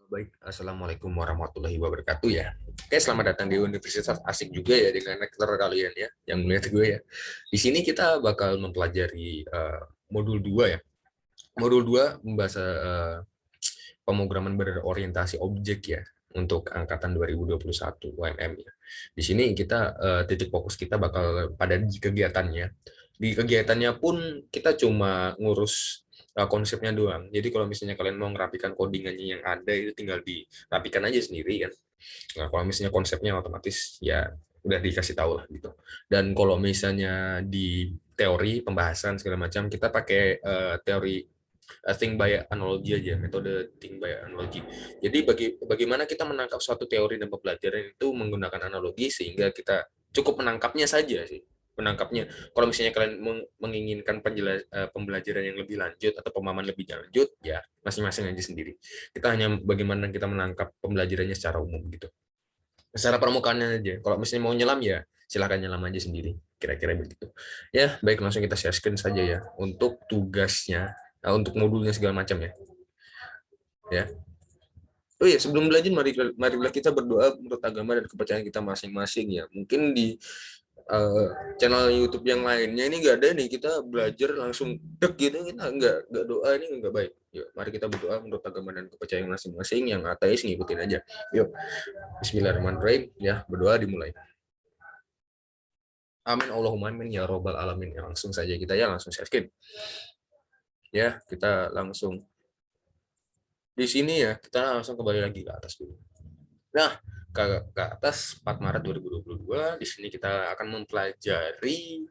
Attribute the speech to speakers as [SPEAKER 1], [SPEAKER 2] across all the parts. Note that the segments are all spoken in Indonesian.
[SPEAKER 1] Baik, Assalamualaikum warahmatullahi wabarakatuh ya. Oke, selamat datang di Universitas Asik juga ya dengan rektor kalian ya, yang melihat gue ya. Di sini kita bakal mempelajari modul 2 ya. Modul 2 membahas pemrograman berorientasi objek ya untuk angkatan 2021 UMM ya. Di sini kita titik fokus kita bakal pada di kegiatannya. Di kegiatannya pun kita cuma ngurus konsepnya doang. Jadi kalau misalnya kalian mau ngerapikan codingannya yang ada itu tinggal dirapikan aja sendiri kan. Nah, kalau misalnya konsepnya otomatis ya udah dikasih tahu lah gitu. Dan kalau misalnya di teori pembahasan segala macam kita pakai teori think by analogy aja, metode think by analogy. Jadi bagaimana kita menangkap suatu teori dan pembelajaran itu menggunakan analogi sehingga kita cukup menangkapnya saja sih. Menangkapnya. Kalau misalnya kalian menginginkan pembelajaran yang lebih lanjut atau pemahaman lebih lanjut, ya masing-masing aja sendiri. Kita hanya bagaimana kita menangkap pembelajarannya secara umum gitu. Secara permukaannya aja. Kalau misalnya mau nyelam ya silahkan nyelam aja sendiri. Kira-kira begitu. Ya, baik langsung kita share screen saja ya. Untuk tugasnya, untuk modulnya segala macam ya. Ya. Oh iya, sebelum belajar marilah kita berdoa menurut agama dan kepercayaan kita masing-masing ya. Mungkin di channel YouTube yang lainnya ini nggak ada nih kita belajar langsung dek gitu kita nggak doa ini nggak baik. Yuk, mari kita berdoa menurut agama dan kepercayaan masing-masing. Yang ateis ngikutin aja. Yuk, Bismillahirrahmanirrahim. Ya, berdoa dimulai. Amin Allahumma amin ya robbal alamin. Ya, langsung saja kita ya langsung share screen. Ya, kita langsung di sini ya, kita langsung kembali lagi ke atas dulu. Nah, ke atas 4 Maret 2022 di sini kita akan mempelajari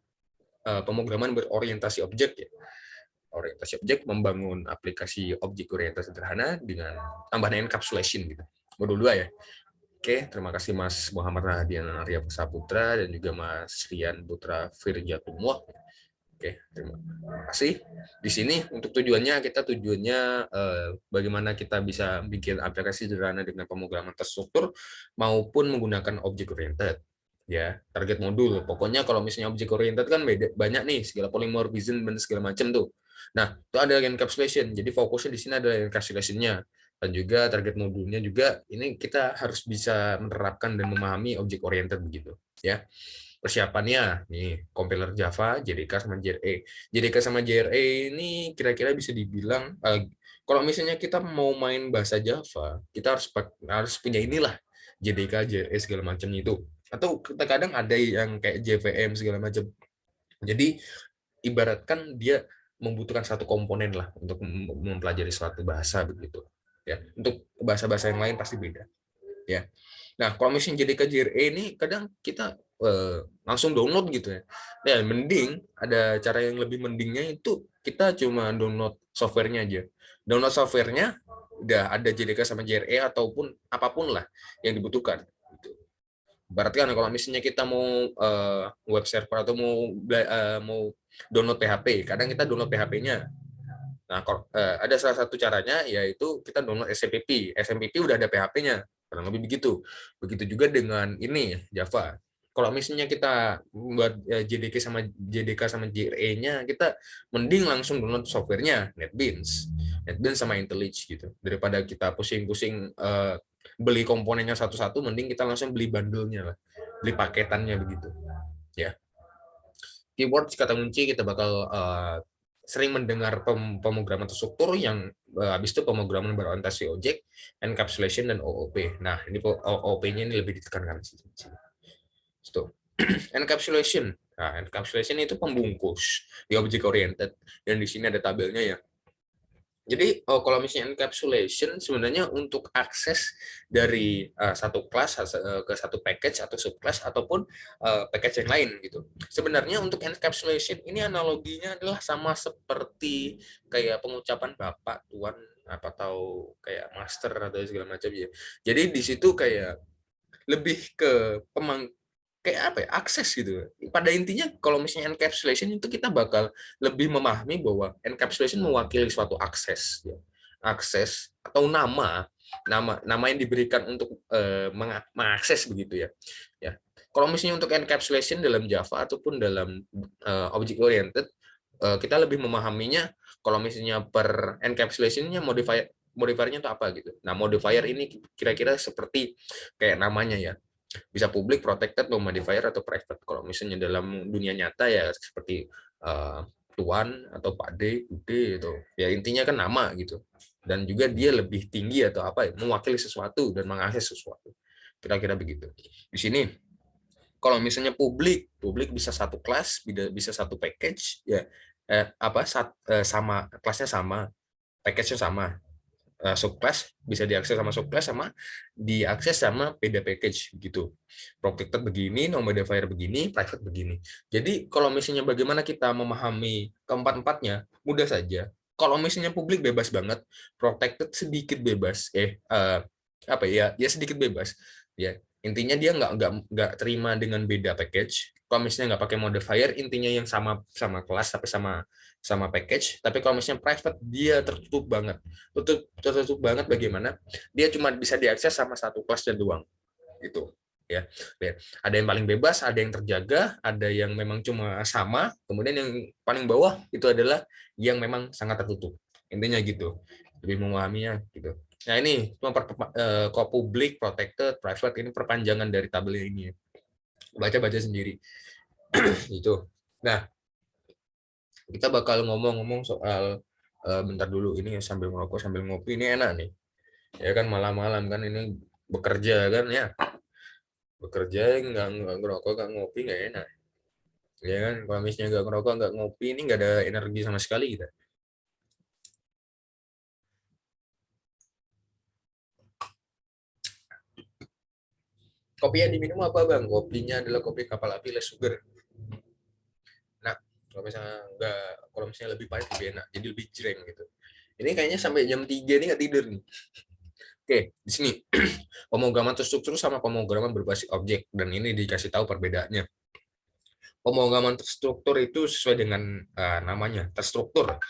[SPEAKER 1] pemrograman berorientasi objek ya. Orientasi objek membangun aplikasi objek orientasi sederhana dengan tambahan encapsulation gitu. Modul 2 ya. Oke, terima kasih Mas Muhammad Rahadian Arya Saputra dan juga Mas Rian Putra Firjatumullah. Oke, terima kasih. Di sini untuk tujuannya bagaimana kita bisa bikin aplikasi sederhana dengan pemrograman terstruktur maupun menggunakan objek oriented. Ya, target modul. Pokoknya kalau misalnya objek oriented kan banyak nih segala polymorphism dan segala macam tuh. Nah, itu ada encapsulation. Jadi fokusnya di sini adalah encapsulation-nya. Dan juga target modulnya juga ini kita harus bisa menerapkan dan memahami objek oriented begitu, ya. Persiapannya nih compiler Java, JDK sama JRE. JDK sama JRE ini kira-kira bisa dibilang kalau misalnya kita mau main bahasa Java, kita harus punya inilah JDK, JRE segala macam itu. Atau kadang ada yang kayak JVM segala macam. Jadi ibaratkan dia membutuhkan satu komponen lah untuk mempelajari suatu bahasa begitu. Ya, untuk bahasa-bahasa yang lain pasti beda. Ya. Nah, kalau misalnya jadi KJRE ini kadang kita langsung download gitu ya. Ya, mending ada cara yang lebih mendingnya itu kita cuma download softwarenya aja. Download softwarenya udah ada JDK sama JRE ataupun apapun lah yang dibutuhkan. Gitu. Berarti kan kalau misalnya kita mau web server atau mau download PHP, kadang kita download PHP-nya. Nah, ada salah satu caranya yaitu kita download SMPP. SMPP udah ada PHP-nya, kurang lebih begitu. Begitu juga dengan ini Java. Kalau misalnya kita buat JDK sama JRE-nya, kita mending langsung download softwarenya NetBeans sama IntelliJ gitu. Daripada kita pusing-pusing beli komponennya satu-satu, mending kita langsung beli bundle-nya lah, beli paketannya begitu. Ya. Keywords kata kunci kita bakal sering mendengar pemrograman terstruktur yang habis itu pemrograman berorientasi objek, encapsulation dan OOP. Nah, ini OOP-nya ini lebih ditekankan di sini. Itu. Encapsulation. Nah, encapsulation itu pembungkus di object oriented dan di sini ada tabelnya ya. Jadi kalau misalnya encapsulation sebenarnya untuk akses dari satu kelas ke satu package atau subclass ataupun package yang lain gitu. Sebenarnya untuk encapsulation ini analoginya adalah sama seperti kayak pengucapan bapak, tuan, apa atau kayak master atau segala macam ya. Jadi di situ kayak lebih ke kayak apa ya, akses gitu. Pada intinya kalau misalnya encapsulation itu kita bakal lebih memahami bahwa encapsulation mewakili suatu akses ya. Akses atau nama yang diberikan untuk mengakses begitu ya. Ya. Kalau misalnya untuk encapsulation dalam Java ataupun dalam object oriented kita lebih memahaminya kalau misalnya per encapsulation-nya modifiernya itu apa gitu. Nah, modifier ini kira-kira seperti kayak namanya ya, bisa public, protected, no modifier, atau private. Kalau misalnya dalam dunia nyata ya seperti Tuan atau Pak D, Bude itu. Ya intinya kan nama gitu. Dan juga dia lebih tinggi atau apa ya, mewakili sesuatu dan mengakses sesuatu. Kira-kira begitu. Di sini kalau misalnya publik bisa satu kelas, bisa satu package ya, sama kelasnya sama, package-nya sama. Subclass bisa diakses sama subclass, sama diakses sama beda package gitu. Protected begini, no modifier begini, private begini. Jadi kalau misalnya bagaimana kita memahami keempat-empatnya, mudah saja. Kalau misalnya publik bebas banget, protected sedikit bebas, apa ya, ya sedikit bebas. Ya intinya dia nggak terima dengan beda package. Kalau misalnya nggak pakai modifier, intinya yang sama kelas tapi sama package. Tapi kalau misalnya private, dia tertutup banget. Tertutup banget bagaimana? Dia cuma bisa diakses sama satu kelasnya doang. Gitu. Ya. Ada yang paling bebas, ada yang terjaga, ada yang memang cuma sama, kemudian yang paling bawah itu adalah yang memang sangat tertutup. Intinya gitu. Lebih memahaminya gitu. Nah, ini kok public, protected, private, ini perpanjangan dari tabel ini. Baca-baca sendiri. Gitu. Nah, kita bakal ngomong-ngomong soal bentar dulu ini sambil ngerokok sambil ngopi, ini enak nih ya kan, malam-malam kan ini bekerja kan ya, bekerja nggak ngerokok nggak ngopi nggak enak ya kan. Kalau misalnya nggak ngerokok nggak ngopi ini nggak ada energi sama sekali kita. Kopi yang diminum apa bang? Kopinya adalah kopi kapal api less sugar. Nah, kalau misalnya lebih pahit lebih enak, jadi lebih jreng gitu. Ini kayaknya sampai jam 3 nih nggak tidur nih. Oke, di sini pemrograman terstruktur sama pemrograman berbasis objek, dan ini dikasih tahu perbedaannya. Pemrograman terstruktur itu sesuai dengan namanya, terstruktur.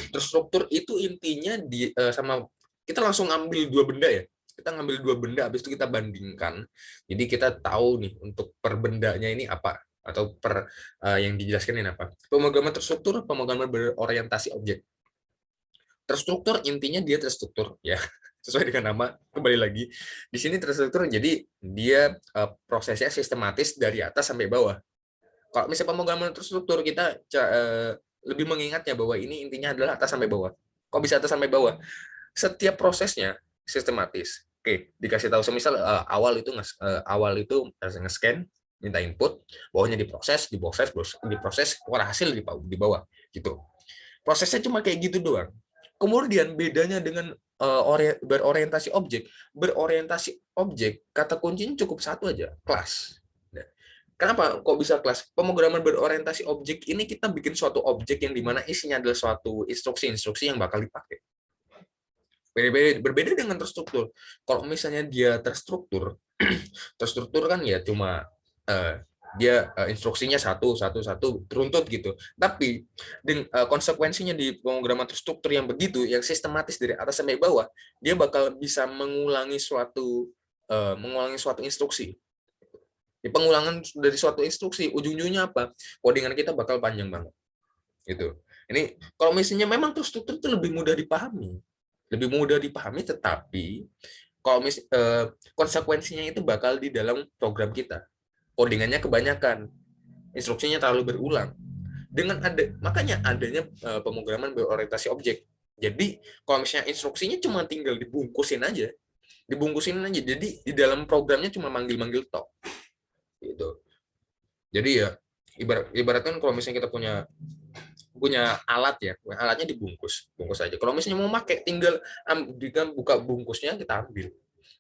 [SPEAKER 1] Terstruktur itu intinya sama kita langsung ngambil dua benda ya. Kita ngambil dua benda, habis itu kita bandingkan. Jadi kita tahu nih untuk per bendanya ini apa, atau yang dijelaskan ini apa. Pemrograman terstruktur, pemrograman berorientasi objek. Terstruktur intinya dia terstruktur ya, sesuai dengan nama. Kembali lagi di sini terstruktur, jadi dia prosesnya sistematis dari atas sampai bawah. Kalau misalnya pemrograman terstruktur, kita lebih mengingatnya bahwa ini intinya adalah atas sampai bawah. Kok bisa atas sampai bawah? Setiap prosesnya sistematis. Oke, dikasih tahu semisal awal itu nge-scan, minta input, bawahnya diproses, keluar hasil di bawah gitu. Prosesnya cuma kayak gitu doang. Kemudian bedanya dengan berorientasi objek, kata kuncinya cukup satu aja, kelas. Nah, kenapa kok bisa kelas? Pemrograman berorientasi objek ini kita bikin suatu objek yang dimana isinya adalah suatu instruksi-instruksi yang bakal dipakai. Berbeda dengan terstruktur. Kalau misalnya dia terstruktur, terstruktur kan ya cuma dia instruksinya satu teruntut gitu. Tapi konsekuensinya di pemrograman terstruktur yang begitu, yang sistematis dari atas sampai bawah, dia bakal bisa mengulangi suatu instruksi. Di pengulangan dari suatu instruksi, ujung-ujungnya apa? Codingan kita bakal panjang banget. Gitu. Ini kalau misalnya memang terstruktur itu lebih mudah dipahami. Lebih mudah dipahami, tetapi kalau konsekuensinya itu bakal di dalam program kita. Codingannya kebanyakan, instruksinya terlalu berulang. Makanya adanya pemrograman berorientasi objek. Jadi kalau misalnya instruksinya cuma tinggal dibungkusin aja. Jadi di dalam programnya cuma manggil-manggil tok. Gitu. Jadi ya ibaratkan kalau misalnya kita punya alat ya, alatnya bungkus aja. Kalau misalnya mau pakai, tinggal buka bungkusnya, kita ambil,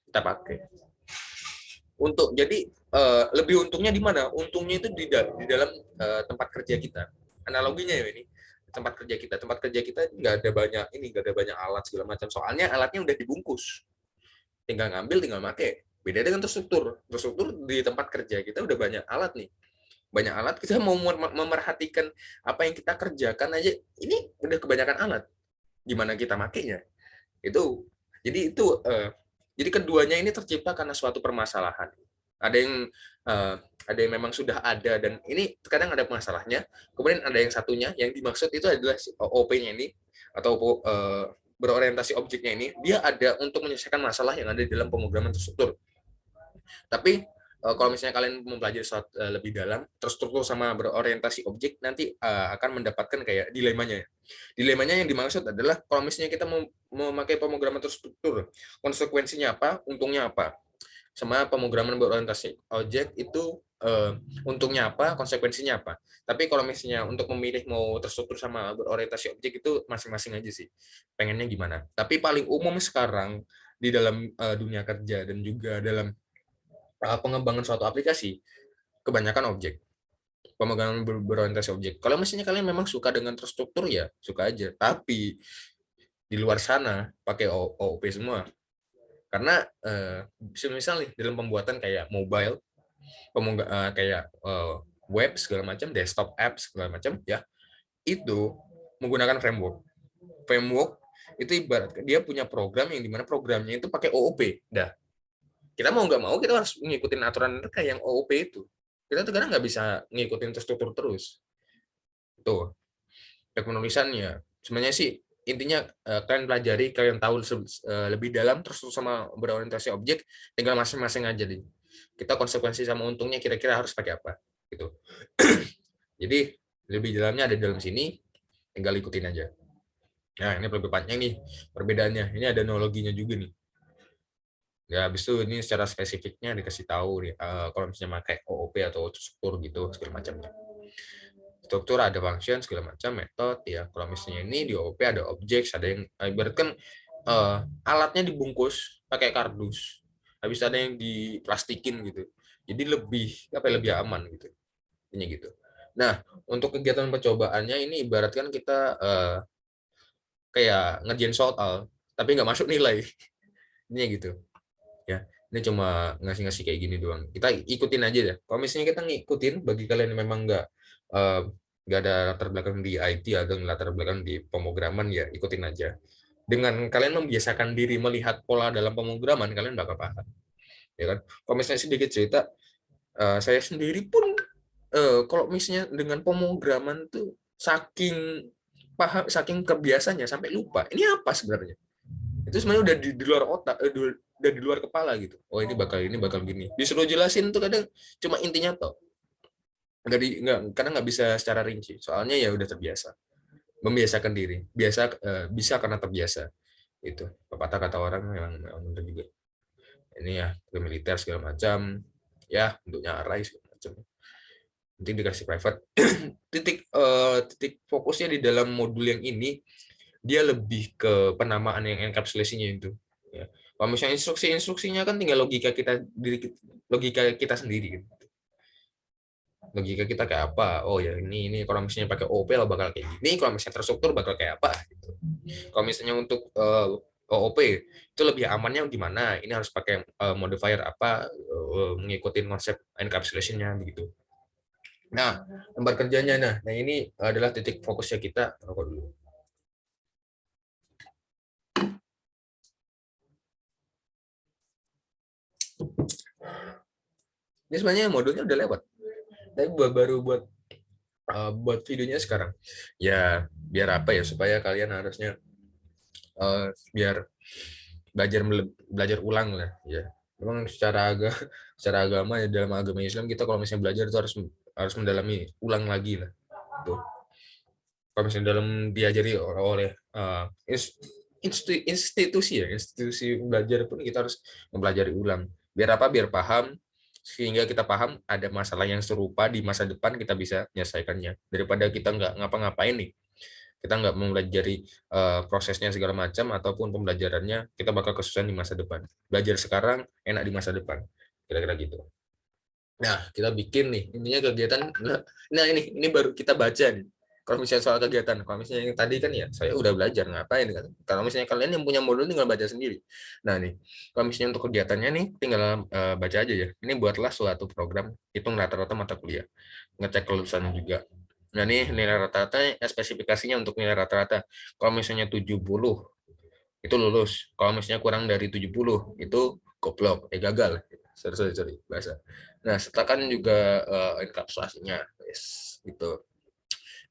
[SPEAKER 1] kita pakai. Jadi lebih untungnya di mana? Untungnya itu di dalam tempat kerja kita. Analoginya ya ini, tempat kerja kita nggak ada banyak alat segala macam. Soalnya alatnya udah dibungkus, tinggal ngambil, tinggal pakai. Beda dengan terstruktur di tempat kerja kita udah banyak alat nih. Banyak alat, kita mau memerhatikan apa yang kita kerjakan aja, ini udah kebanyakan alat. Gimana kita makainya? Jadi keduanya ini tercipta karena suatu permasalahan. Ada yang memang sudah ada, dan ini kadang ada masalahnya. Kemudian ada yang satunya yang dimaksud itu adalah OP-nya ini, atau berorientasi objeknya ini, dia ada untuk menyelesaikan masalah yang ada di dalam pemrograman terstruktur. Tapi kalau misalnya kalian mempelajari lebih dalam, terstruktur sama berorientasi objek, nanti akan mendapatkan kayak dilemanya. Dilemanya yang dimaksud adalah kalau misalnya kita mau memakai pemrograman terstruktur, konsekuensinya apa, untungnya apa. Sama pemrograman berorientasi objek itu untungnya apa, konsekuensinya apa. Tapi kalau misalnya untuk memilih mau terstruktur sama berorientasi objek itu masing-masing aja sih. Pengennya gimana. Tapi paling umum sekarang di dalam dunia kerja dan juga dalam pengembangan suatu aplikasi, kebanyakan objek. Pemrograman berorientasi objek. Kalau misalnya kalian memang suka dengan terstruktur ya suka aja. Tapi di luar sana pakai OOP semua. Karena misal nih dalam pembuatan kayak mobile, kayak web segala macam, desktop apps segala macam, ya itu menggunakan framework. Framework itu ibarat dia punya program yang dimana programnya itu pakai OOP. Dah, kita mau nggak mau kita harus ngikutin aturan kayak yang OOP itu. Kita tuh kadang nggak bisa ngikutin terstruktur terus. Tuh, penulisannya. Sebenarnya sih intinya kalian pelajari, kalian tahu lebih dalam terus sama berorientasi objek, tinggal masing-masing aja deh. Kita konsekuensi sama untungnya kira-kira harus pakai apa gitu. Jadi lebih dalamnya ada di dalam sini, tinggal ikutin aja. Nah, ini lebih panjang nih perbedaannya. Ini ada analoginya juga nih. Ya, habis itu ini secara spesifiknya dikasih tahu nih, kalau misalnya pakai OOP atau struktur gitu segala macamnya. Struktur ada function segala macam, metode ya. Kalau misalnya ini di OOP ada objek, ada yang ibaratkan alatnya dibungkus pakai kardus. Habis ada yang diplastikin gitu. Jadi lebih aman gitu. Ini gitu. Nah, untuk kegiatan percobaannya ini ibaratkan kita kayak ngerjain soal tapi nggak masuk nilai. Ini gitu. Ya, ini cuma ngasih-ngasih kayak gini doang. Kita ikutin aja deh. Kalau misalnya kita ngikutin, bagi kalian yang memang nggak ada latar belakang di IT atau latar belakang di pemrograman, ya ikutin aja. Dengan kalian membiasakan diri melihat pola dalam pemrograman, kalian bakal paham. Ya kan? Kalau misalnya sedikit cerita, saya sendiri pun kalau misalnya dengan pemrograman tuh saking paham, saking kebiasaannya sampai lupa. Ini apa sebenarnya? Itu sebenarnya udah di luar otak, udah di luar kepala gitu. Oh ini bakal gini. Disuruh jelasin tuh kadang cuma intinya toh. Kadang nggak bisa secara rinci. Soalnya ya udah terbiasa. Membiasakan diri. Bisa karena terbiasa. Itu pepatah kata orang memang benar juga. Ini ya ke militer segala macam. Ya bentuknya array segala macam. Nanti dikasih private. titik fokusnya di dalam modul yang ini dia lebih ke penamaan yang encapsulasinya itu. Ya. Kalau misalnya instruksinya kan tinggal logika kita sendiri. Gitu. Logika kita kayak apa? Oh ya ini kalau misalnya pakai OOP bakal kayak gini, kalau misalnya terstruktur bakal kayak apa? Gitu. Kalau misalnya untuk OOP itu lebih amannya gimana? Ini harus pakai modifier apa? Mengikuti konsep encapsulation-nya begitu. Nah, lembar kerjanya, nah ini adalah titik fokusnya kita. Rokok dulu. Ini sebenarnya modulnya udah lewat, tapi baru buat videonya sekarang. Ya biar apa ya, supaya kalian harusnya biar belajar ulang lah ya. Memang secara agama ya, dalam agama Islam kita kalau misalnya belajar itu harus mendalami ulang lagi lah. Tuh. Kalau misalnya dalam diajari oleh institusi belajar pun kita harus mempelajari ulang. Biar apa? Biar paham, sehingga kita paham ada masalah yang serupa di masa depan kita bisa menyelesaikannya. Daripada kita nggak ngapa-ngapain nih, kita nggak mempelajari prosesnya segala macam ataupun pembelajarannya, kita bakal kesusahan di masa depan. Belajar sekarang enak di masa depan, kira-kira gitu. Nah, kita bikin nih intinya kegiatan. Nah ini baru kita baca nih. Kalau misalnya soal kegiatan, kalau misalnya yang tadi kan ya saya udah belajar ngapain kan. Kalau misalnya kalian yang punya modul tinggal baca sendiri. Nah nih, kalau misalnya untuk kegiatannya nih tinggal baca aja ya. Ini buatlah suatu program hitung rata-rata mata kuliah, ngecek kelulusannya juga. Nah nih nilai rata-rata spesifikasinya untuk nilai rata-rata. Kalau misalnya 70 itu lulus. Kalau misalnya kurang dari 70 itu goblok, gagal. Sorry bahasa. Nah, setelahkan juga enkapsulasinya, yes, gitu.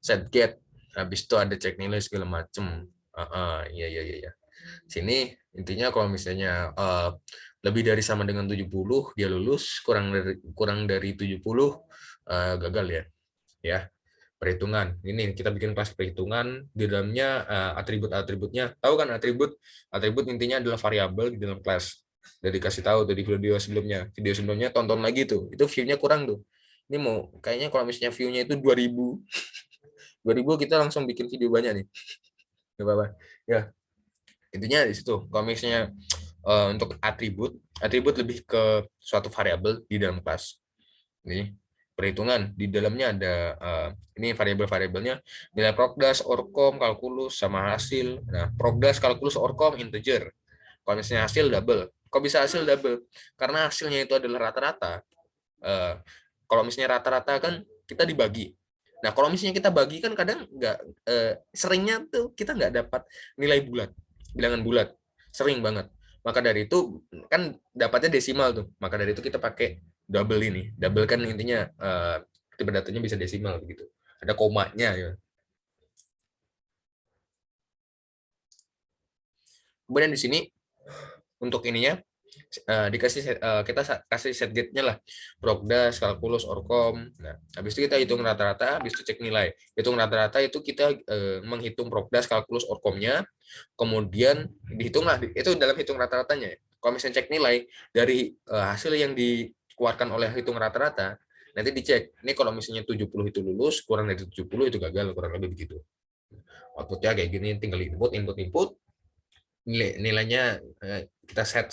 [SPEAKER 1] Set get, habis itu ada cek nilai segala macem. Iya. Sini intinya kalau misalnya lebih dari sama dengan 70 dia lulus, kurang dari 70 gagal ya. Ya, perhitungan. Ini kita bikin kelas perhitungan, di dalamnya atribut-atributnya. Tahu kan atribut? Atribut intinya adalah variabel di dalam kelas. Udah dikasih tahu dari video sebelumnya. Video sebelumnya tonton lagi tuh. Itu view-nya kurang tuh. Ini mau kayaknya kalau misalnya view-nya itu 2000, 2000 kita langsung bikin video banyak nih. Gak apa-apa. Ya, intinya di situ. Kalau misalnya untuk atribut, atribut lebih ke suatu variabel di dalam kelas. Ini perhitungan di dalamnya ada ini variabel-variabelnya nilai Progdas, Orkom, kalkulus sama hasil. Nah, Progdas, kalkulus, Orkom integer. Kalau misalnya hasil double. Kok bisa hasil double? Karena hasilnya itu adalah rata-rata. Eh, Kalau misalnya rata-rata kan kita dibagi. Nah, kalau misalnya kita bagi kan kadang nggak seringnya tuh kita nggak dapat nilai bulat, bilangan bulat, sering banget. Maka dari itu kan dapatnya desimal tuh. Maka dari itu kita pakai double ini. Double kan intinya tipe datanya bisa desimal begitu. Ada komanya ya. Kemudian di sini untuk ininya kita kasih set gate-nya lah, Progdas, kalkulus, Orkom. Nah, habis itu kita hitung rata-rata, habis itu cek nilai. Hitung rata-rata itu kita menghitung Progdas, kalkulus, Orkomnya, kemudian dihitung lah, itu dalam hitung rata-ratanya. Kalau misalnya cek nilai dari hasil yang dikeluarkan oleh hitung rata-rata, nanti dicek. Ini kalau misalnya 70 itu lulus, kurang dari 70 itu gagal, kurang lebih begitu. Outputnya kayak gini, tinggal input, nilainya kita set,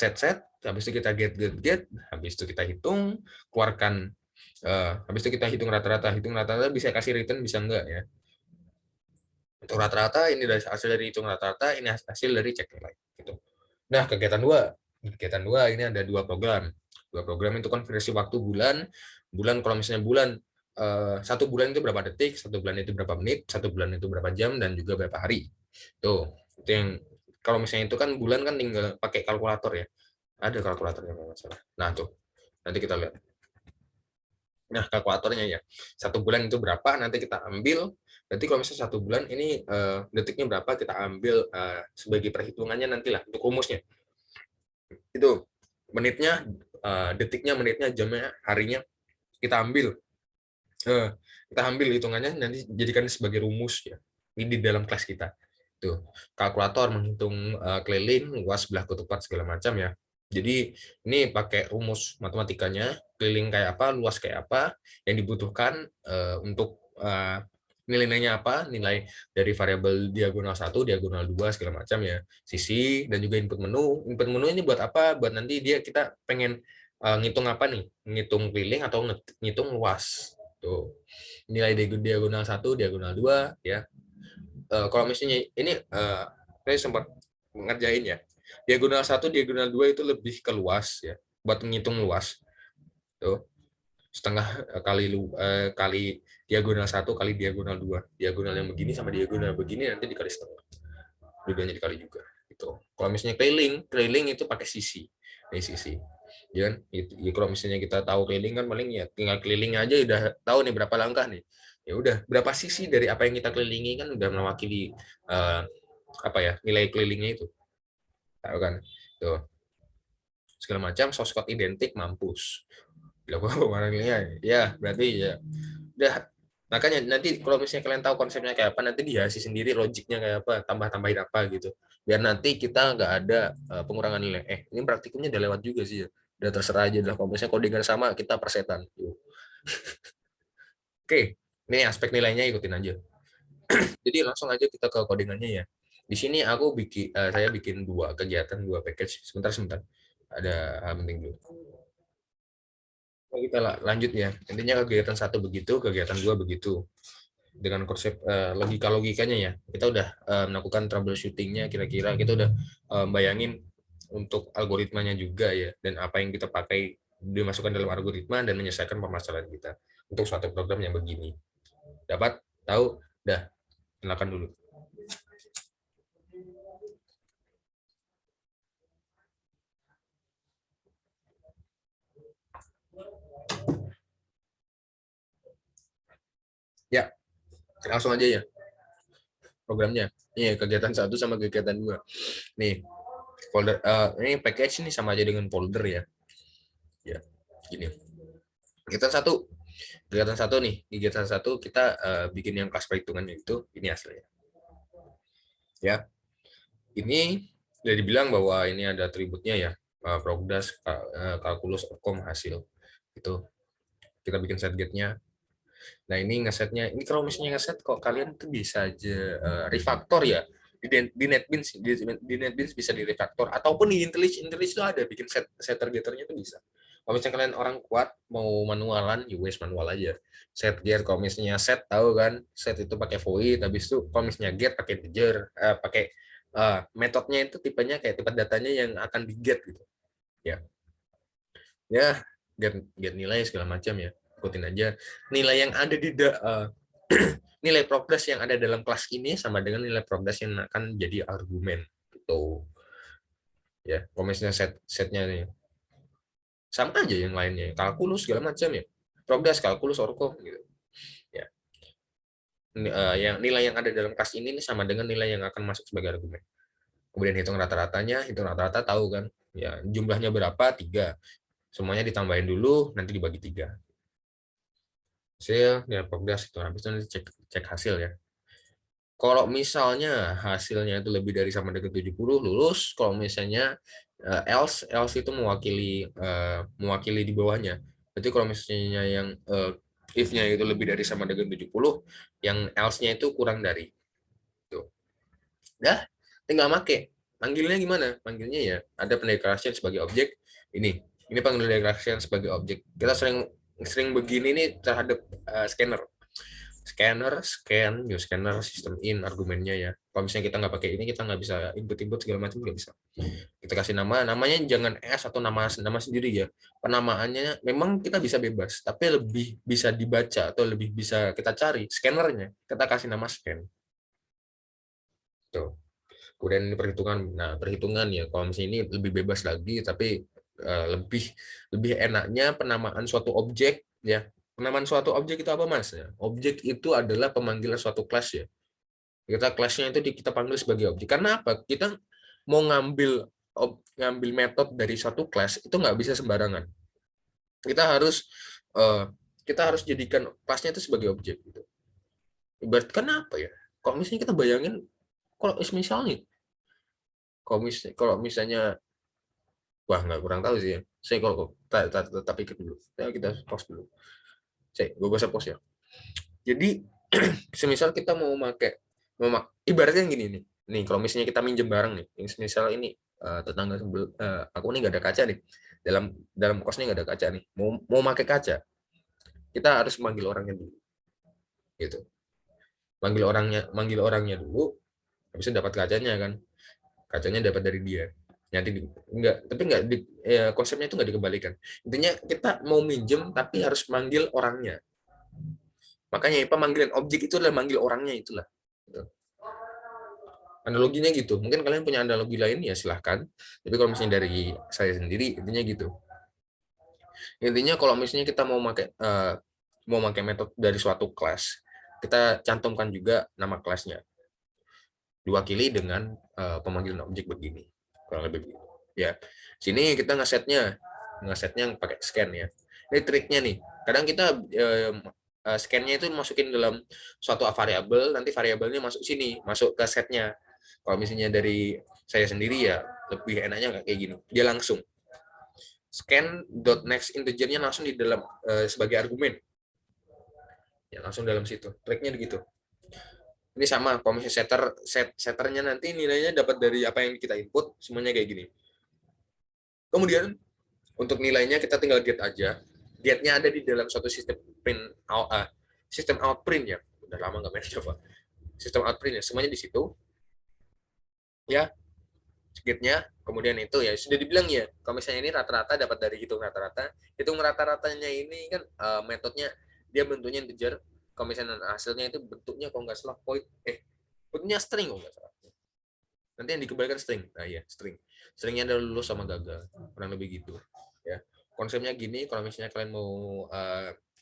[SPEAKER 1] habis itu kita get, habis itu kita hitung, keluarkan, habis itu kita hitung rata-rata bisa kasih return bisa enggak ya. Untuk rata-rata ini dari hasil dari hitung rata-rata, ini hasil dari cek nilai gitu. Nah, kegiatan dua ini ada dua program itu konversi waktu bulan. Kalau misalnya bulan, 1 bulan itu berapa detik, 1 bulan itu berapa menit, 1 bulan itu berapa jam, dan juga berapa hari. Tuh, itu yang kalau misalnya itu kan bulan kan tinggal pakai kalkulator ya. Ada kalkulatornya kalau nggak salah. Nah, tuh. Nanti kita lihat. Nah, kalkulatornya ya. 1 bulan itu berapa, nanti kita ambil. Nanti kalau misalnya 1 bulan ini detiknya berapa, kita ambil sebagai perhitungannya nantilah untuk rumusnya. Itu menitnya, detiknya, menitnya, jamnya, harinya kita ambil. Kita ambil hitungannya nanti jadikan sebagai rumus ya. Ini di dalam kelas kita. Tuh, kalkulator menghitung keliling, luas, belah, ketupat segala macam ya. Jadi ini pakai rumus matematikanya, keliling kayak apa, luas kayak apa, yang dibutuhkan untuk nilai-nilainya apa, nilai dari variabel diagonal 1, diagonal 2 segala macam ya, sisi, dan juga input menu. Input menu ini buat apa? Buat nanti kita pengen ngitung apa nih? Ngitung keliling atau ngitung luas. Tuh. Nilai diagonal 1, diagonal 2 ya. Kalau misalnya ini saya sempat ngerjain ya. Diagonal 1, diagonal 2 itu lebih ke luas ya. Buat menghitung luas. Tuh. Setengah kali diagonal 1 kali diagonal 2. Diagonal yang begini sama diagonal begini nanti dikali setengah. Dua-duanya dikali juga. Gitu. Kalau misalnya keliling itu pakai sisi. Ini sisi. Ya, ya, kalau misalnya kita tahu keliling kan paling ya tinggal keliling aja udah tahu nih berapa langkah nih. Ya udah, berapa sisi dari apa yang kita kelilingi kan udah mewakili apa ya, nilai kelilingnya itu. Tahu kan? Tuh. Segala macam source code identik mampus. Dilakukan pemanasannya. Ya, berarti ya udah. Makanya nanti kalau misalnya kalian tahu konsepnya kayak apa, nanti dihiasi sendiri logiknya kayak apa, tambah-tambahin apa gitu. Biar nanti kita nggak ada pengurangan nilai. Ini praktikumnya udah lewat juga sih ya. Udah terserah aja lah. Kalau misalnya codingan sama, kita persetan. Oke, ini aspek nilainya ikutin aja. Jadi langsung aja kita ke codingannya ya. Di sini saya bikin 2 kegiatan, 2 package. Sebentar. Ada hal penting dulu. Kita lanjut ya. Intinya kegiatan 1 begitu, kegiatan 2 begitu. Dengan konsep logikanya ya. Kita udah melakukan troubleshootingnya, kira-kira kita udah bayangin untuk algoritmanya juga ya, dan apa yang kita pakai dimasukkan dalam algoritma dan menyelesaikan permasalahan kita untuk suatu program yang begini. Dapat? Tahu? Dah, silakan dulu. Ya, langsung aja ya. programnya. Nih kegiatan 1 sama kegiatan 2. Nih folder ini package ini sama aja dengan folder ya. Ya, gini. Kegiatan satu nih, kegiatan satu kita bikin yang kelas perhitungannya itu ini hasilnya. Ya, ini udah dibilang bahwa ini ada atributnya ya, progress, kalkulus, outcome, hasil. Itu kita bikin set gate-nya. Nah ini ngesetnya, ini kalau misalnya ngeset kok kalian tuh bisa aja refactor ya di NetBeans, di NetBeans bisa di refactor ataupun di IntelliJ itu ada bikin setter getternya tuh bisa. Kalau misalnya kalian orang kuat mau manualan, ya wes manual aja. Set get, kalau misalnya set tahu kan, set itu pakai void, habis itu kalau misalnya get pakai integer, pakai metodenya itu tipenya kayak tipe datanya yang akan di get gitu. Ya get nilai segala macam ya, ikutin aja nilai yang ada di nilai progress yang ada dalam kelas ini sama dengan nilai progress yang akan jadi argumen gitu ya. Kalau misalnya setnya nih sama aja yang lainnya, kalkulus segala macam ya, progress, kalkulus, orko gitu ya. Yang nilai yang ada dalam kelas ini sama dengan nilai yang akan masuk sebagai argumen. Kemudian hitung rata-ratanya, hitung rata-rata tahu kan ya, jumlahnya berapa, 3, semuanya ditambahin dulu, nanti dibagi 3. Hasil, nilai progress itu habis itu nanti cek hasil ya. Kalau misalnya hasilnya itu lebih dari sama dengan 70, lulus. Kalau misalnya else itu mewakili di bawahnya. Berarti kalau misalnya yang if-nya itu lebih dari sama dengan 70, yang else-nya itu kurang dari. Tuh. Dah, tinggal make. Manggilnya gimana? Manggilnya ya ada pendeklarasian sebagai objek. Ini pendeklarasian sebagai objek. Kita sering sering begini nih terhadap scanner. Scanner sistem in argumennya ya. Kalau misalnya kita nggak pakai ini, kita nggak bisa input segala macam, nggak bisa. Kita kasih namanya jangan s atau nama sendiri ya. Penamaannya memang kita bisa bebas, tapi lebih bisa dibaca atau lebih bisa kita cari scannernya. Kita kasih nama scan. Tuh. Kemudian ini perhitungan. Nah perhitungan ya, kalau misalnya ini lebih bebas lagi, tapi lebih lebih enaknya penamaan suatu objek ya. Penamaan suatu objek itu apa mas? Ya, objek itu adalah pemanggilan suatu kelas ya. Kita kelasnya itu kita panggil sebagai objek. Karena apa? Kita mau ngambil metode dari satu kelas itu nggak bisa sembarangan. Kita harus uh, kita harus jadikan kelasnya itu sebagai objek gitu. Ibarat kenapa ya? Kalau misalnya kita bayangin, kalau misalnya kalau misalnya wah nggak, kurang tahu sih ya. Saya kalau tapi ikut dulu. Kita pause dulu. Gue bisa pause ya. Jadi semisal kita ibaratnya gini nih. Nih kalau misalnya kita minjem barang nih, misal ini tetangga sebelum aku nih nggak ada kaca nih. Dalam kosnya nggak ada kaca nih. Mau pakai kaca, kita harus manggil orangnya dulu. Gitu. Manggil orangnya dulu, habis itu dapat kacanya kan. Kacanya dapat dari dia. Nanti konsepnya itu nggak dikembalikan. Intinya kita mau minjem tapi harus manggil orangnya. Makanya pemanggilan objek itu adalah manggil orangnya itulah. Gitu. Analoginya gitu. Mungkin kalian punya analogi lain ya silahkan. Tapi kalau misalnya dari saya sendiri intinya gitu. Intinya kalau misalnya kita mau pakai metode dari suatu kelas, kita cantumkan juga nama kelasnya. Diwakili dengan pemanggilan objek begini. Kurang lebih begitu. Ya. Sini kita ngesetnya pakai scan ya. Ini triknya nih. Kadang kita scan-nya itu masukin dalam suatu variabel, nanti variabelnya masuk sini, masuk ke setnya. Kalau misalnya dari saya sendiri ya lebih enaknya kayak gini. Dia langsung scan dot next integernya langsung di dalam sebagai argumen. Ya langsung dalam situ. Triknya begitu. Ini sama, kalau misalnya setternya nanti nilainya dapat dari apa yang kita input, semuanya kayak gini. Kemudian untuk nilainya kita tinggal get aja. Get-nya ada di dalam suatu sistem sistem outprint ya. Udah lama nggak main Java. Sistem outprint ya, semuanya di situ. Ya, get-nya. Kemudian itu ya sudah dibilang ya. Kalau misalnya ini rata-rata dapat dari hitung rata-rata. Hitung rata-ratanya ini kan metodenya dia bentuknya integer. Kalau misalnya hasilnya itu bentuknya kalau nggak salah bentuknya string kalau nggak salah. Nanti yang dikembalikan string. Nah iya, string. Stringnya ada lulus sama gagal. Kurang lebih gitu. Ya. Konsepnya gini, kalau misalnya kalian mau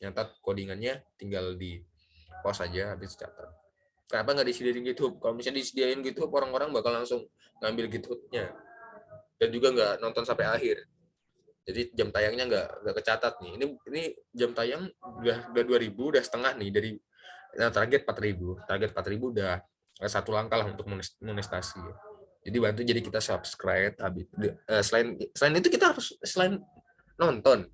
[SPEAKER 1] nyatat codingannya, tinggal di pause aja, habis catat. Kenapa nggak disediain GitHub? Kalau misalnya disediain GitHub, orang-orang bakal langsung ngambil GitHub-nya dan juga nggak nonton sampai akhir. Jadi jam tayangnya nggak kecatat nih. Ini jam tayang udah 2000, udah setengah nih dari target 4000. Target 4000 udah satu langkah lah untuk monetasi. Jadi bantu, jadi kita subscribe. Selain itu kita harus, selain nonton,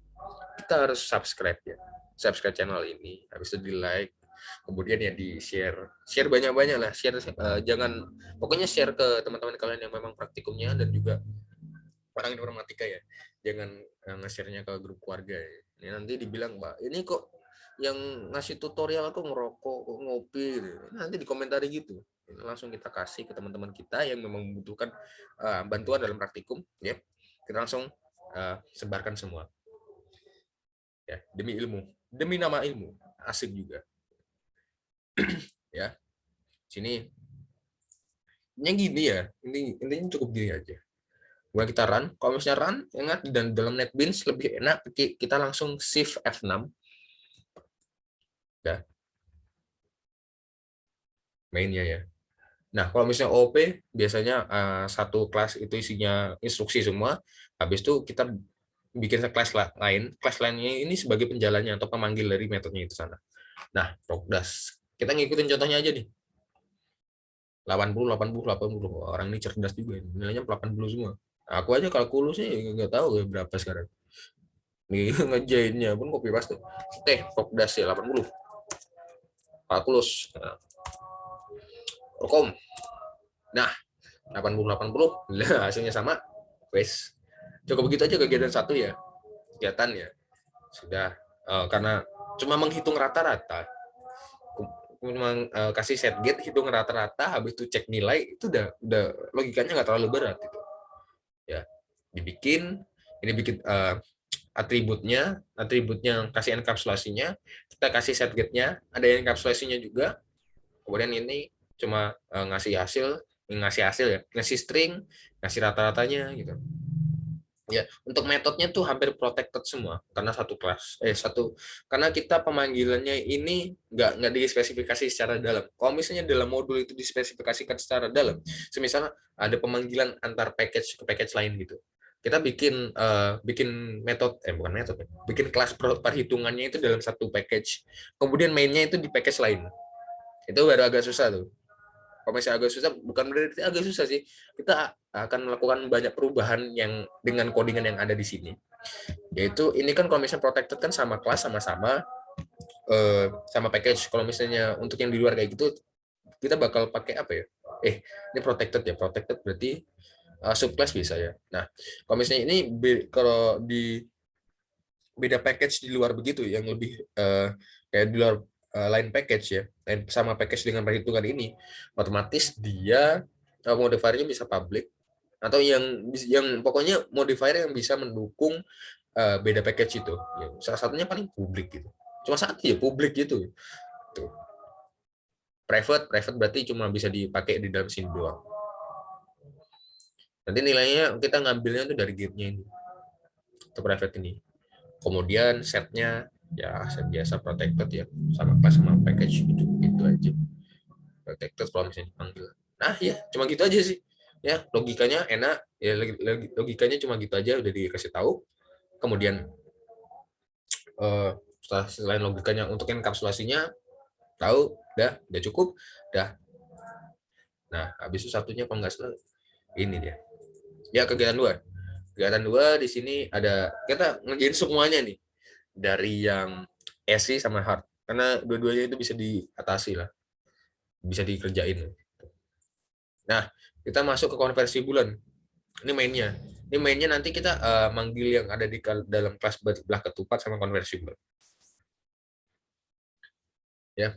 [SPEAKER 1] kita harus subscribe ya. Subscribe channel ini, habis itu di like, kemudian ya di share banyak-banyak lah. Jangan, pokoknya share ke teman-teman kalian yang memang praktikumnya dan juga orang informatika ya. Jangan nge-share-nya ke grup keluarga ya. Ini nanti dibilang, Mbak, ini kok yang ngasih tutorial kok ngerokok, kok ngopi gitu. Nanti dikomentari gitu. Langsung kita kasih ke teman-teman kita yang memang membutuhkan bantuan dalam praktikum ya. Kita langsung sebarkan semua. Ya, demi ilmu, demi nama ilmu. Asik juga. Ya. Sini yang gini ya. Intinya cukup gini aja. Kemudian kita run. Kalau misalnya run, ingat dan dalam NetBeans lebih enak kita langsung shift F6. Ya. Mainnya ya. Nah, kalau misalnya OP biasanya satu kelas itu isinya instruksi semua. Habis itu kita bikin kelas lain. Kelas lainnya ini sebagai penjalannya atau pemanggil dari metodenya itu sana. Nah, Prokdas. Kita ngikutin contohnya aja nih. 80, 80, 80. Orang ini cerdas juga. Nilainya 80 semua. Aku aja kalkulusnya nggak tahu ya berapa sekarang. Nih ngejainnya pun copy paste. Prokdas ya 80. Kalkulus. Rokom. Nah, 80-80. Nah, hasilnya sama. Wes. Cukup begitu aja kegiatan satu ya. Kegiatan ya. Sudah. Karena cuma menghitung rata-rata. Memang kasih set gate, hitung rata-rata, habis itu cek nilai, itu udah logikanya nggak terlalu berat itu. Ya, dibikin, ini bikin atributnya kasih enkapsulasinya, kita kasih set gate-nya, ada enkapsulasinya juga. Kemudian ini cuma ngasih hasil ya, ngasih string, ngasih rata-ratanya gitu. Ya, untuk metodenya tuh hampir protected semua karena karena kita pemanggilannya ini nggak dispesifikasi secara dalam. Kalau misalnya dalam modul itu dispesifikasikan secara dalam, semisal ada pemanggilan antar package ke package lain gitu, kita bikin bukan metode, bikin kelas perhitungannya itu dalam satu package, kemudian mainnya itu di package lain, itu baru agak susah tuh. Kalau misalnya agak susah, bukan berarti agak susah sih, kita akan melakukan banyak perubahan yang dengan codingan yang ada di sini. Yaitu ini kan kalau misalnya protected kan sama kelas sama-sama sama package. Kalau misalnya untuk yang di luar kayak gitu, kita bakal pakai apa ya? Ini protected ya. Protected berarti subclass bisa ya. Nah, kalau misalnya ini kalau di beda package di luar begitu, yang lebih kayak di luar line package ya, sama package dengan perhitungan ini, otomatis dia modifiernya bisa public atau yang pokoknya modifier yang bisa mendukung beda package itu. Ya, salah satunya paling publik gitu. Cuma satu ya publik gitu. Tuh. Private berarti cuma bisa dipakai di dalam sini doang. Nanti nilainya kita ngambilnya tuh dari gate-nya ini. Atau private ini. Kemudian setnya ya set biasa protected ya, sama kelas sama package gitu aja. Protected kalau misalnya dipanggil. Nah ya cuma gitu aja sih. Ya logikanya enak ya, logikanya cuma gitu aja udah dikasih tahu. Kemudian selain logikanya untuk enkapsulasinya tahu, udah cukup, dah. Nah habis itu satunya kalau nggak salah ini dia. Ya kegiatan dua di sini ada kita ngerjain semuanya nih, dari yang easy sama hard, karena dua-duanya itu bisa diatasi lah, bisa dikerjain. Nah kita masuk ke konversi bulan. Ini mainnya nanti kita manggil yang ada di dalam kelas belah ketupat sama konversi bulan ya.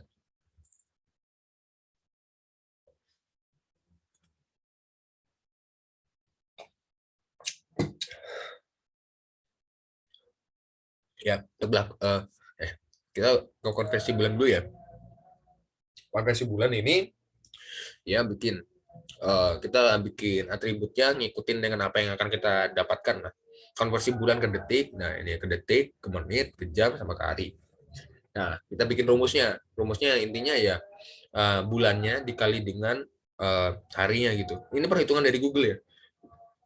[SPEAKER 1] Ya kita ke konversi bulan dulu ya. Konversi bulan ini ya kita bikin atributnya ngikutin dengan apa yang akan kita dapatkan lah. Konversi bulan ke detik, nah ini ke detik, ke menit, ke jam, sama ke hari. Nah kita bikin rumusnya intinya ya bulannya dikali dengan harinya gitu. Ini perhitungan dari Google ya.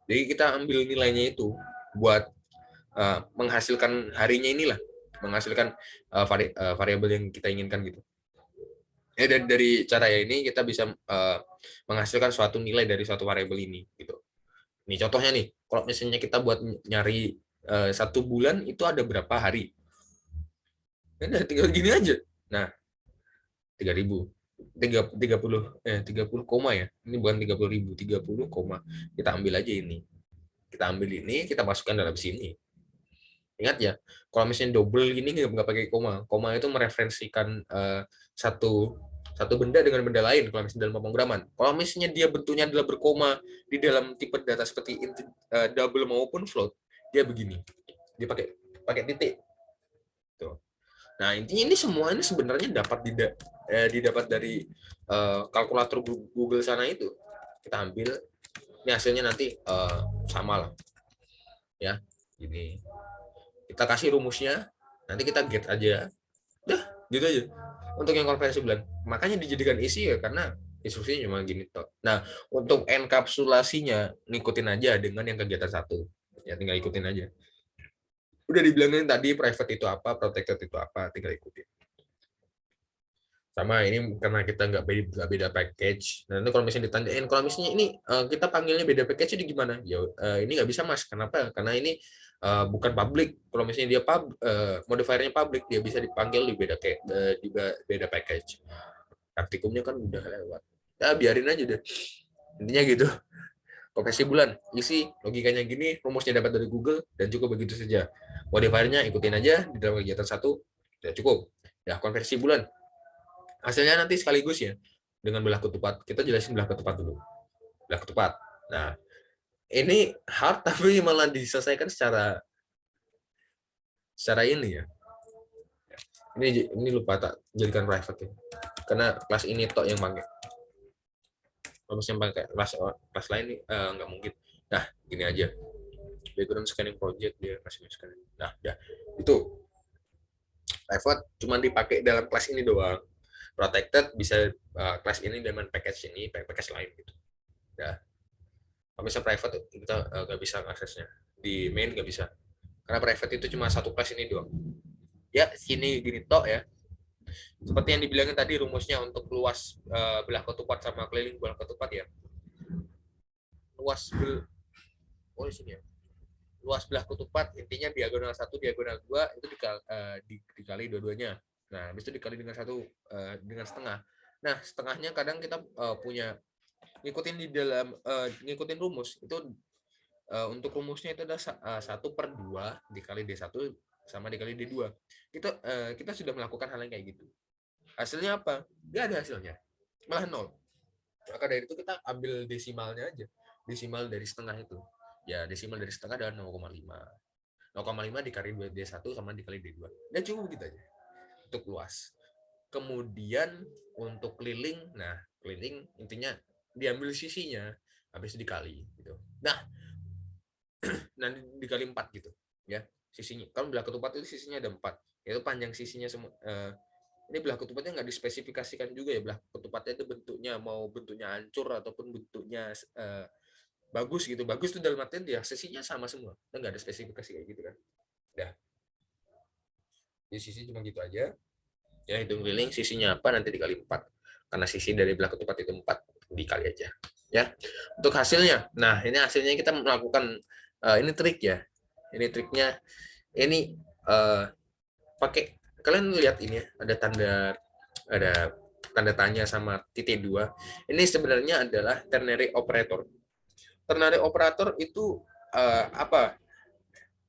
[SPEAKER 1] Jadi kita ambil nilainya itu buat menghasilkan harinya inilah, menghasilkan variabel yang kita inginkan gitu. Dari cara ini kita bisa menghasilkan suatu nilai dari suatu variabel ini gitu. Nih contohnya nih, kalau misalnya kita buat nyari 1 bulan itu ada berapa hari? Nah, tinggal gini aja. Nah, 3.000. 30 koma ya. Ini bukan 30.000, 30 koma. Kita ambil aja ini. Kita ambil ini, kita masukkan dalam sini. Ingat ya, kalau misalnya double gini nggak pakai koma. Koma itu mereferensikan satu benda dengan benda lain kalau misalnya dalam pemrograman. Kalau misalnya dia bentuknya adalah berkoma di dalam tipe data seperti double maupun float, dia begini. Dia pakai titik. Tuh. Nah, intinya ini semua ini sebenarnya didapat dari kalkulator Google sana itu. Kita ambil, ini hasilnya nanti sama lah. Ya, ini. Kita kasih rumusnya, nanti kita get aja. Dah, gitu aja. Untuk yang konversi bulan. Makanya dijadikan isi ya, karena instruksinya cuma gini toh. Nah, untuk enkapsulasinya, ngikutin aja dengan yang kegiatan 1. Ya, tinggal ikutin aja. Udah dibilangin tadi private itu apa, protected itu apa, tinggal ikutin. Sama ini karena kita nggak beda package. Nah, kalau misalnya ditanyain, kalau misalnya ini kita panggilnya beda package jadi gimana? Ya ini nggak bisa Mas. Kenapa? Karena ini bukan public. Kalau misalnya dia modifiernya public, dia bisa dipanggil di beda package. Praktikumnya kan udah lewat. Ya biarin aja deh. Intinya gitu. Konversi bulan, isi logikanya gini, rumusnya dapat dari Google dan cukup begitu saja. Modifiernya ikutin aja di dalam kegiatan 1, ya cukup. Ya konversi bulan. Hasilnya nanti sekaligus ya dengan belah ketupat. Kita jelasin belah ketupat dulu. Belah ketupat. Nah, ini hard tapi malah diselesaikan secara ini ya. Ini lupa tak jadikan private ya. Karena kelas ini tok yang pakai. Kalau misalnya pakai kelas lain nih nggak mungkin. Nah, gini aja. Background scanning project dia masih scanning. Nah, ya itu private cuma dipakai dalam kelas ini doang. Protected bisa kelas ini dengan package ini, package lain gitu. Ya. Kalau misalnya private kita nggak bisa aksesnya. Di main nggak bisa. Karena private itu cuma satu kelas ini doang. Ya, sini gini tok ya. Seperti yang dibilangin tadi rumusnya untuk luas belah ketupat sama keliling belah ketupat ya. Oh di sini ya. Luas belah ketupat intinya diagonal 1, diagonal 2 itu dikali dua-duanya. Nah, habis itu dikali dengan dengan setengah. Nah, setengahnya kadang kita punya ngikutin rumus itu untuk rumusnya itu ada 1/2 dikali D1 sama dikali D2. Kita sudah melakukan hal yang kayak gitu. Hasilnya apa? Nggak ada hasilnya. Malah 0. Maka dari itu kita ambil desimalnya aja. Desimal dari setengah itu. Ya, desimal dari setengah adalah 0,5. 0,5 dikali D1 sama dikali D2. Dan cukup gitu aja. Untuk luas. Kemudian untuk keliling, nah keliling intinya diambil sisinya, habis dikali gitu. Nah, nanti dikali 4 gitu ya sisinya. Kalau belah ketupat itu sisinya ada 4. Itu panjang sisinya semua. Ini belah ketupatnya nggak dispesifikasikan juga ya belah ketupatnya itu bentuknya mau bentuknya hancur ataupun bentuknya bagus gitu. Bagus tuh dalam artian ya sisinya sama semua. Kita nggak ada spesifikasi kayak gitu kan. Dah. Di sisi cuma gitu aja. Ya hitung keliling sisinya apa nanti dikali 4. Karena sisi dari belah ketupat itu 4 dikali aja. Ya. Untuk hasilnya. Nah, ini hasilnya kita melakukan ini trik ya. Ini triknya ini pakai kalian lihat ini ya, ada tanda tanya sama titik 2. Ini sebenarnya adalah ternary operator. Ternary operator itu apa?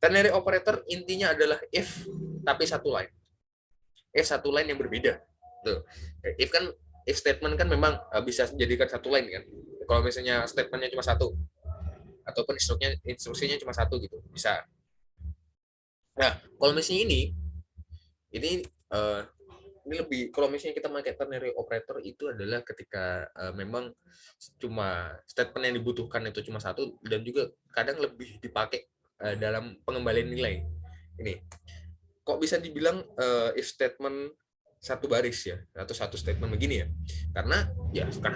[SPEAKER 1] Ternary operator intinya adalah if tapi satu line. If satu line yang berbeda. Tuh. If statement kan memang bisa dijadikan satu line kan. Kalau misalnya statementnya cuma satu ataupun instruksinya cuma satu gitu, bisa. Nah, kalau misalnya ini lebih kalau misalnya kita pakai ternary operator itu adalah ketika memang cuma statement yang dibutuhkan itu cuma satu dan juga kadang lebih dipakai dalam pengembalian nilai. Ini kok bisa dibilang if statement satu baris ya atau satu statement begini ya. karena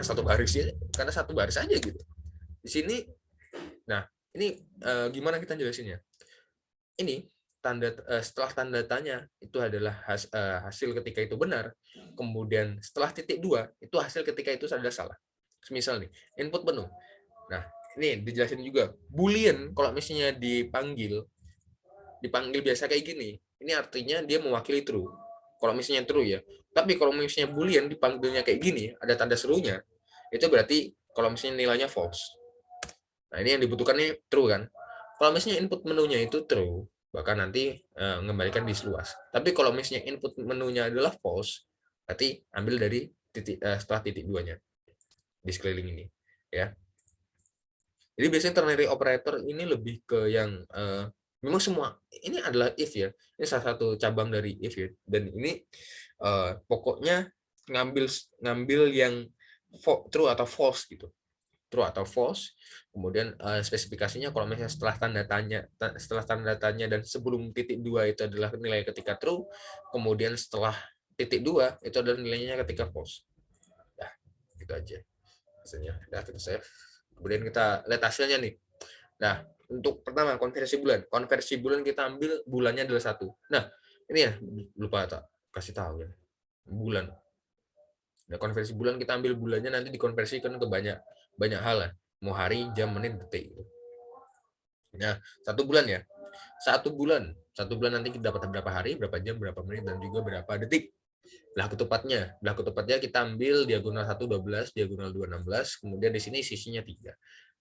[SPEAKER 1] satu baris aja gitu. Di sini, nah ini gimana kita jelasinnya? Ini setelah tanda tanya itu adalah hasil ketika itu benar, kemudian setelah titik 2 itu hasil ketika itu adalah salah. Misal nih, input penuh. Nah, ini dijelasin juga. Boolean kalau misalnya dipanggil biasa kayak gini, ini artinya dia mewakili true. Kalau misalnya true ya. Tapi kalau misalnya boolean dipanggilnya kayak gini, ada tanda serunya, itu berarti kalau misalnya nilainya false. Nah, ini yang dibutuhkan nih true kan. Kalau misalnya input menunya itu true, bahkan nanti mengembalikan bis luas. Tapi kalau misalnya input menunya adalah false, berarti ambil dari setelah titik 2-nya di sekeliling ini, ya. Jadi biasanya ternary operator ini lebih ke yang memang semua ini adalah if ya. Ini salah satu cabang dari if ya. Dan ini pokoknya ngambil yang true atau false gitu. True atau false. Kemudian spesifikasinya kalau misalnya setelah tanda tanya dan sebelum titik 2 itu adalah nilai ketika true, kemudian setelah titik 2 itu adalah nilainya ketika false. Nah, gitu aja. Hasilnya udah kita save. Kemudian kita lihat hasilnya nih. Nah, untuk pertama konversi bulan. Konversi bulan kita ambil bulannya adalah 1. Nah, ini ya lupa tak kasih tahu ya. Bulan. Nah, konversi bulan kita ambil bulannya nanti dikonversikan ke banyak hal lah. Mau hari, jam, menit, detik gitu. Nah, 1 bulan ya. 1 bulan. 1 bulan nanti kita dapat berapa hari, berapa jam, berapa menit, dan juga berapa detik. Belah ketupatnya kita ambil diagonal 1 12, diagonal 2 16, kemudian di sini sisinya 3.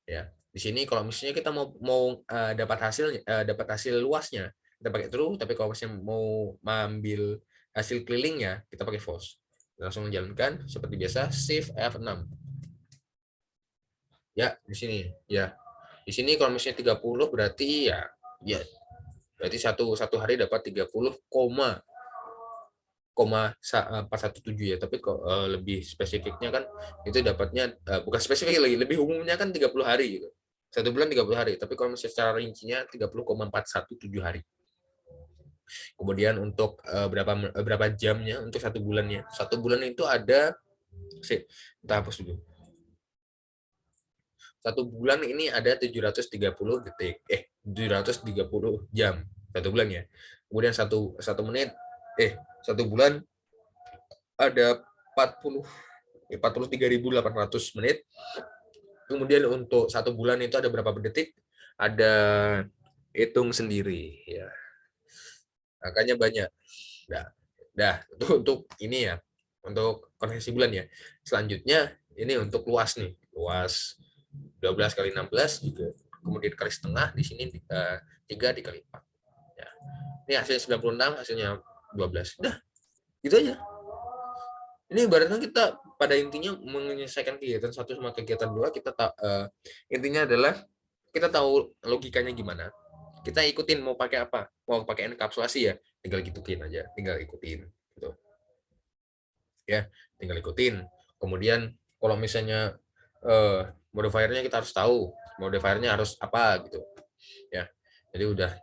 [SPEAKER 1] Ya. Di sini kalau misalnya kita mau dapat hasil luasnya, kita pakai true, tapi kalau misalnya mau mengambil hasil kelilingnya, kita pakai false. Langsung menjalankan seperti biasa, shift F6. Ya, di sini ya. Di sini kalau misalnya 30 berarti berarti satu hari dapat 30, 417 ya, tapi kok lebih spesifiknya kan itu dapatnya bukan spesifik lagi, lebih umumnya kan 30 hari gitu. 1 bulan 30 hari, tapi kalau misalnya secara rincinya 30,417 hari. Kemudian untuk berapa jamnya untuk 1 bulannya. 1 bulan itu ada kita hapus dulu. 1 bulan ini ada 730 detik. 730 jam 1 bulan ya. Kemudian 1 menit 1 bulan ada 43.800 menit. Kemudian untuk 1 bulan itu ada berapa detik? Ada hitung sendiri ya. Angkanya banyak. Itu untuk ini ya. Untuk konversi bulan ya. Selanjutnya ini untuk luas nih. Luas 12 kali 16 juga. Kemudian kali setengah di sini 3 dikali 4. Ya. Ini hasilnya 96, hasilnya 12. Udah. Gitu aja. Ini ibaratnya kita pada intinya menyelesaikan kegiatan 1 sama kegiatan 2, intinya adalah kita tahu logikanya gimana. Kita ikutin mau pakai apa. Mau pakai enkapsulasi ya, tinggal gituin aja, tinggal ikutin gitu. Ya, tinggal ikutin. Kemudian kalau misalnya modifiernya kita harus tahu, modifiernya harus apa gitu. Ya. Jadi udah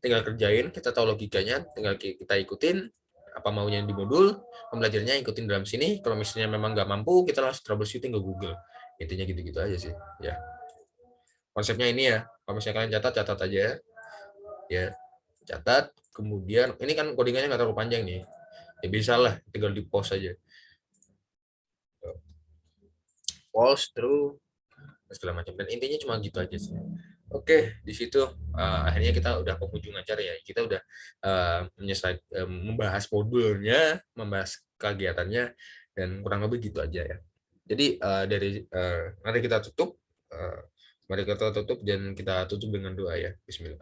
[SPEAKER 1] tinggal kerjain, kita tahu logikanya, tinggal kita ikutin apa maunya di modul, pembelajarannya ikutin dalam sini. Kalau misalnya memang nggak mampu, kita langsung troubleshooting ke Google. Intinya gitu-gitu aja sih. Ya, konsepnya ini ya. Kalau misalnya kalian catat aja, ya catat. Kemudian ini kan codingannya nggak terlalu panjang nih. Ya bisa lah, tinggal di post aja. Post terus segala macam. Dan intinya cuma gitu aja sih. Oke, di situ akhirnya kita udah penghujung acara ya. Kita udah membahas modulnya, membahas kegiatannya, dan kurang lebih gitu aja ya. Jadi nanti kita tutup, mari kita tutup dan kita tutup dengan doa ya. Bismillah.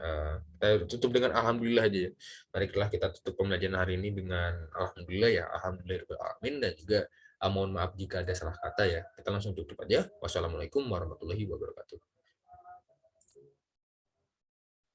[SPEAKER 1] Kita tutup dengan alhamdulillah aja ya. Marilah kita tutup pembelajaran hari ini dengan alhamdulillah ya. Alhamdulillahirobbilalamin, dan juga mohon maaf jika ada salah kata ya. Kita langsung tutup aja. Wassalamualaikum warahmatullahi wabarakatuh.